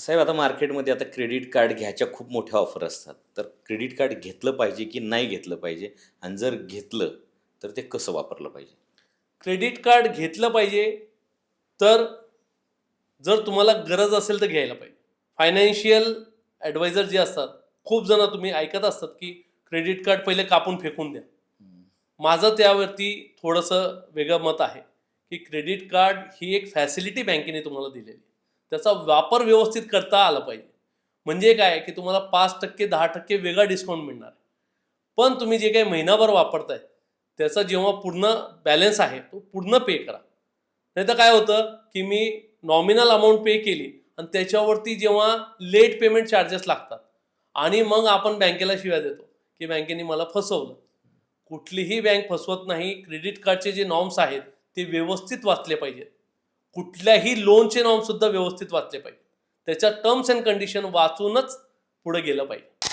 साहेब आता मार्केटमध्ये आता क्रेडिट कार्ड घ्यायच्या खूप मोठ्या ऑफर असतात. तर क्रेडिट कार्ड घेतलं पाहिजे की नाही घेतलं पाहिजे? आणि जर घेतलं तर ते कसं वापरलं पाहिजे? क्रेडिट कार्ड घेतलं पाहिजे तर जर तुम्हाला गरज असेल तर घ्यायला पाहिजे. फायनान्शियल ॲडवायझर जे असतात, खूप जण तुम्ही ऐकत असतात की क्रेडिट कार्ड पहिले कापून फेकून द्या. माझं त्यावरती थोडंसं वेगळं मत आहे की क्रेडिट कार्ड ही एक फॅसिलिटी बँकेने तुम्हाला दिलेली आहे. त्याचा वापर व्यवस्थित करता आला पाहिजे. म्हणजे काय की तुम्हाला 5% 10% वेगळा डिस्काउंट मिळणार आहे. पण तुम्ही जे काही महिनाभर वापरताय त्याचा जेव्हा पूर्ण बॅलन्स आहे तो पूर्ण पे करा. नाहीतर काय होतं की मी नॉमिनल अमाऊंट पे केली आणि त्याच्यावरती जेव्हा लेट पेमेंट चार्जेस लागतात आणि मग आपण बँकेला शिव्या देतो की बँकेने मला फसवलं. कुठलीही बँक फसवत नाही. क्रेडिट कार्डचे जे नॉर्म्स आहेत ते व्यवस्थित वाचले पाहिजेत. कुठल्याही लोनचे नॉर्म सुद्धा व्यवस्थित वाचले पाहिजे. त्याच्या टर्म्स अँड कंडिशन वाचूनच पुढे गेलं पाहिजे.